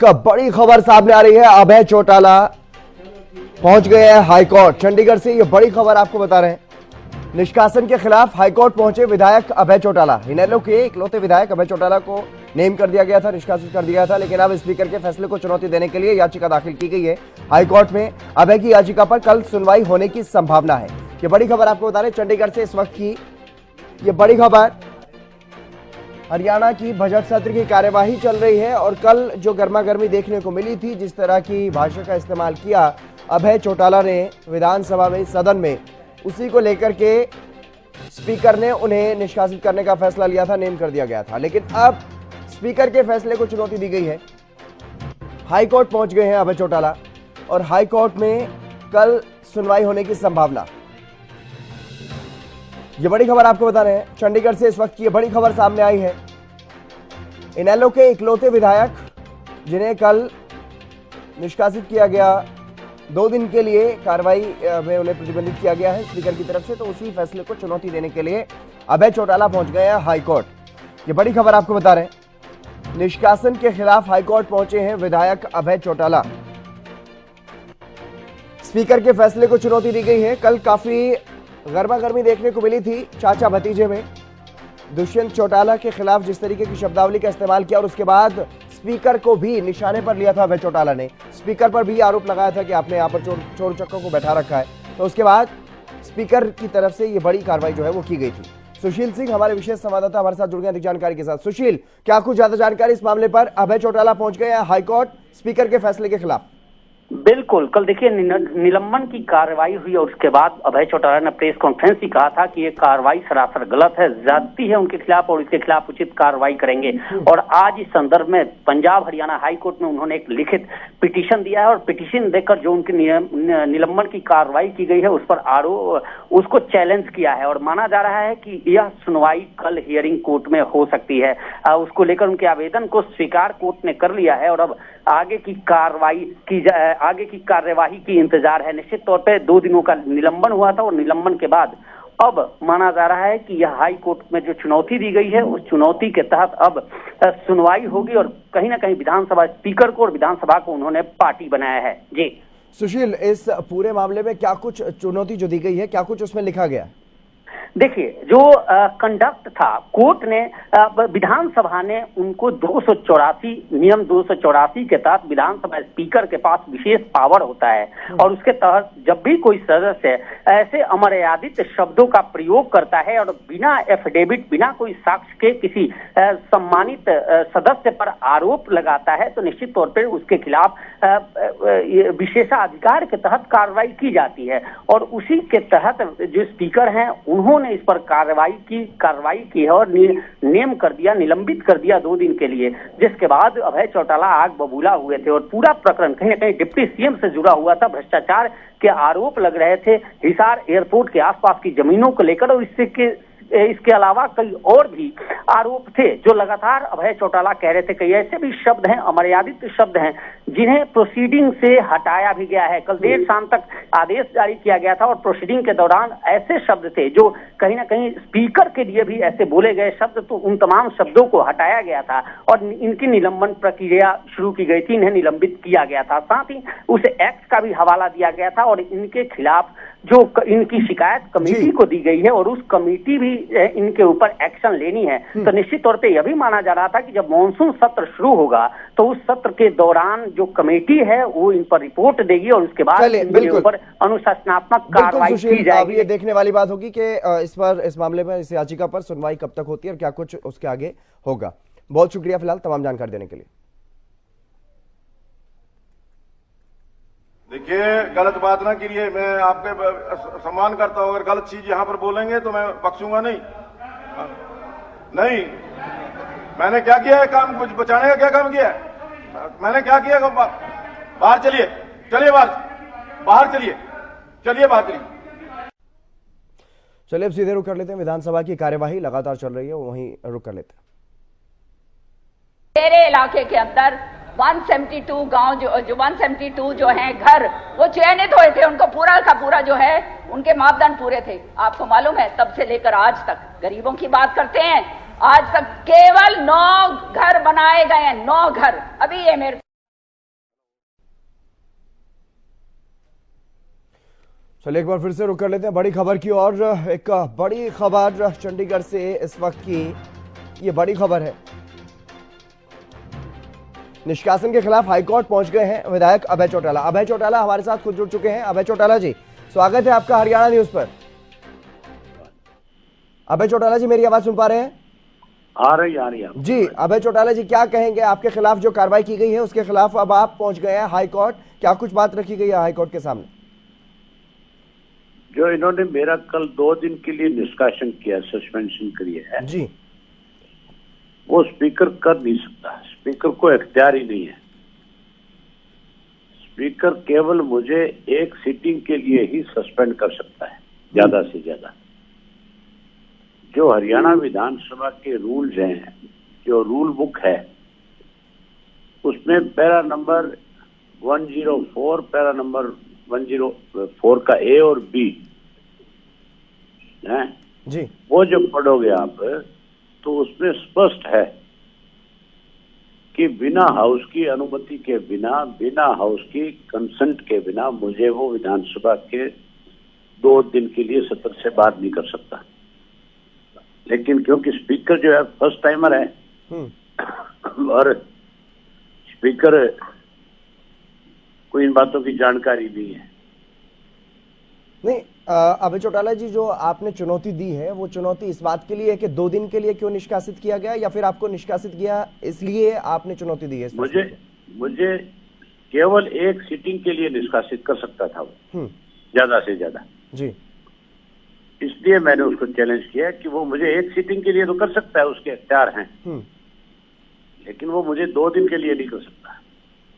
बड़ी खबर सामने आ रही है। अभय चौटाला पहुंच गए हैं हाईकोर्ट। चंडीगढ़ से ये बड़ी खबर आपको बता रहे हैं। निष्कासन के खिलाफ हाईकोर्ट पहुंचे विधायक अभय चौटाला। इनेलो के इकलौते विधायक अभय चौटाला को नेम कर दिया गया था, निष्कासित कर दिया था, लेकिन अब स्पीकर के फैसले को चुनौती देने के लिए याचिका दाखिल की गई है हाईकोर्ट में। अभय की याचिका पर कल सुनवाई होने की संभावना है। ये बड़ी खबर आपको बता रहे हैं चंडीगढ़ से इस वक्त की ये बड़ी खबर। हरियाणा की बजट सत्र की कार्यवाही चल रही है और कल जो गर्मा गर्मी देखने को मिली थी, जिस तरह की भाषा का इस्तेमाल किया अभय चौटाला ने विधानसभा में, सदन में, उसी को लेकर के स्पीकर ने उन्हें निष्कासित करने का फैसला लिया था, नेम कर दिया गया था। लेकिन अब स्पीकर के फैसले को चुनौती दी गई है। हाईकोर्ट पहुंच गए हैं अभय चौटाला और हाईकोर्ट में कल सुनवाई होने की संभावना। ये बड़ी खबर आपको बता रहे हैं चंडीगढ़ से इस वक्त की ये बड़ी खबर सामने आई है। इनेलो के इकलौते विधायक जिन्हें कल निष्कासित किया गया, 2 दिन के लिए कार्रवाई में उन्हें प्रतिबंधित किया गया है स्पीकर की तरफ से, तो उसी फैसले को चुनौती देने के लिए अभय चौटाला पहुंच गए हैं हाईकोर्ट। ये बड़ी खबर आपको बता रहे हैं। निष्कासन के खिलाफ हाईकोर्ट पहुंचे हैं विधायक अभय चौटाला। स्पीकर के फैसले को चुनौती दी गई है। कल काफी गर्मा गर्मी देखने को मिली थी चाचा भतीजे में। दुष्यंत चौटाला के खिलाफ जिस तरीके की शब्दावली का इस्तेमाल किया और उसके बाद स्पीकर को भी निशाने पर लिया था अभय चौटाला ने। स्पीकर पर भी आरोप लगाया था कि आपने यहाँ पर चोर चक्कों को बैठा रखा है। तो उसके बाद स्पीकर की तरफ से ये बड़ी कार्रवाई जो है वो की गई थी। सुशील सिंह हमारे विशेष संवाददाता हमारे साथ जुड़ गए अधिक जानकारी के साथ। सुशील, क्या कुछ ज्यादा जानकारी इस मामले पर? अभय चौटाला पहुंच गए हैं हाईकोर्ट स्पीकर के फैसले के खिलाफ। बिल्कुल, कल देखिए निलंबन की कार्रवाई हुई और उसके बाद अभय चौटाला ने प्रेस कॉन्फ्रेंस ही कहा था कि ये कार्रवाई सरासर गलत है, ज्यादती है उनके खिलाफ और इसके खिलाफ उचित कार्रवाई करेंगे। और आज इस संदर्भ में पंजाब हरियाणा हाई कोर्ट में उन्होंने एक लिखित पिटीशन दिया है और पिटीशन देकर जो उनकी निलंबन की कार्रवाई की गई है उस पर आरोप उसको चैलेंज किया है और माना जा रहा है कि यह सुनवाई कल हियरिंग कोर्ट में हो सकती है। उसको लेकर उनके आवेदन को स्वीकार कोर्ट ने कर लिया है और अब आगे की कार्यवाही की इंतजार है। निश्चित तौर पे 2 दिनों का निलंबन हुआ था और निलंबन के बाद अब माना जा रहा है कि यह हाई कोर्ट में जो चुनौती दी गई है उस चुनौती के तहत अब सुनवाई होगी और कहीं ना कहीं विधानसभा स्पीकर को और विधानसभा को उन्होंने पार्टी बनाया है। जी सुशील, इस पूरे मामले में क्या कुछ चुनौती जो दी गई है, क्या कुछ उसमें लिखा गया? देखिए, जो कंडक्ट था कोर्ट ने, विधानसभा ने उनको 284 नियम 284 के तहत विधानसभा स्पीकर के पास विशेष पावर होता है और उसके तहत जब भी कोई सदस्य ऐसे अमर्यादित शब्दों का प्रयोग करता है और बिना एफिडेविट, बिना कोई साक्ष्य के किसी सम्मानित सदस्य पर आरोप लगाता है तो निश्चित तौर पर उसके खिलाफ विशेषाधिकार के तहत कार्रवाई की जाती है। और उसी के तहत जो स्पीकर हैं उन्होंने इस पर कार्रवाई की है और नेम कर दिया, निलंबित कर दिया 2 दिन के लिए, जिसके बाद अभय चौटाला आग बबूला हुए थे और पूरा प्रकरण कहीं ना कहीं डिप्टी सीएम से जुड़ा हुआ था। भ्रष्टाचार के आरोप लग रहे थे हिसार एयरपोर्ट के आसपास की जमीनों को लेकर और इसके अलावा कई और भी आरोप थे जो लगातार अभय चौटाला कह रहे थे। कई ऐसे भी शब्द हैं, अमर्यादित शब्द हैं, जिन्हें प्रोसीडिंग से हटाया भी गया है। कल देर शाम तक आदेश जारी किया गया था और प्रोसीडिंग के दौरान ऐसे शब्द थे जो कहीं ना कहीं स्पीकर के लिए भी ऐसे बोले गए शब्द, तो उन तमाम शब्दों को हटाया गया था और इनकी निलंबन प्रक्रिया शुरू की गई थी, इन्हें निलंबित किया गया था। साथ ही उस एक्ट का भी हवाला दिया गया था और इनके खिलाफ जो इनकी शिकायत कमेटी को दी गई है और उस कमेटी भी इनके ऊपर एक्शन लेनी है। तो निश्चित तौर पे यह भी माना जा रहा था कि जब मॉनसून सत्र शुरू होगा तो उस सत्र के दौरान जो कमेटी है वो इन पर रिपोर्ट देगी और उसके बाद इनके ऊपर अनुशासनात्मक कार्रवाई की जाएगी। ये देखने वाली बात होगी कि इस मामले में, इस याचिका पर सुनवाई कब तक होती है और क्या कुछ उसके आगे होगा। बहुत शुक्रिया फिलहाल तमाम जानकारी देने के लिए। देखिए, गलत बात ना करिए, मैं आपके सम्मान करता हूं। अगर गलत चीज यहां पर बोलेंगे तो मैं बख्शूंगा नहीं। नहीं, मैंने क्या किया है? काम कुछ बचाने का क्या काम किया है? मैंने क्या किया? बाहर चलिए, चलिए बाहर चलिए, चलिए बाहर चलिए। चलिए अब सीधे रुक कर लेते हैं। विधानसभा की कार्यवाही लगातार चल रही है, वहीं रुक कर लेते हैं। मेरे इलाके के अंदर 172 गांव जो 172 जो हैं घर, वो चयनित हुए थे, उनको पूरा का पूरा जो है उनके मापदंड पूरे थे। आपको मालूम है तब से लेकर आज तक, गरीबों की बात करते हैं, आज तक केवल 9 घर बनाए गए हैं, 9 घर। अभी ये मेरे चलिए एक बार फिर से रुक कर लेते हैं बड़ी खबर की और। एक बड़ी खबर चंडीगढ़ से इस वक्त की, ये बड़ी खबर है। निष्कासन के खिलाफ हाईकोर्ट पहुंच गए हैं विधायक अभय चौटाला। अभय चौटाला हमारे साथ खुद जुड़ चुके हैं। अभय चौटाला जी, स्वागत है आपका हरियाणा न्यूज पर। अभय चौटाला जी, मेरी आवाज सुन पा रहे हैं? आ रही जी। अभय चौटाला जी, क्या कहेंगे? आपके खिलाफ जो कार्रवाई की गई है उसके खिलाफ अब आप पहुंच गए हैं हाईकोर्ट, क्या कुछ बात रखी गई है हाईकोर्ट के सामने? जो इन्होंने मेरा कल 2 दिन के लिए निष्कासन किया, सस्पेंशन करी है जी, वो स्पीकर कर नहीं सकता। स्पीकर को इख्तियार ही नहीं है। स्पीकर केवल मुझे एक सीटिंग के लिए ही सस्पेंड कर सकता है, ज्यादा से ज्यादा। जो हरियाणा विधानसभा के रूल्स हैं, जो रूल बुक है, उसमें पैरा नंबर 104, पैरा नंबर 104 का ए और बी है जी, वो जब पढ़ोगे आप तो उसमें स्पष्ट है कि बिना हाउस की अनुमति के बिना, बिना हाउस की कंसेंट के बिना मुझे वो विधानसभा के 2 दिन के लिए सत्र से बाहर नहीं कर सकता। लेकिन क्योंकि स्पीकर जो है फर्स्ट टाइमर है और स्पीकर को इन बातों की जानकारी नहीं है। नहीं अभय चौटाला जी, जो आपने चुनौती दी है वो चुनौती इस बात के लिए है कि 2 दिन के लिए क्यों निष्कासित किया गया, या फिर आपको निष्कासित किया इसलिए आपने चुनौती दी है? मुझे केवल एक सीटिंग के लिए निष्कासित कर सकता था वो, ज्यादा से ज्यादा जी। इसलिए मैंने उसको चैलेंज किया कि वो मुझे एक सीटिंग के लिए तो कर सकता है, उसके इख्तियार हैं, लेकिन वो मुझे 2 दिन के लिए नहीं कर सकता।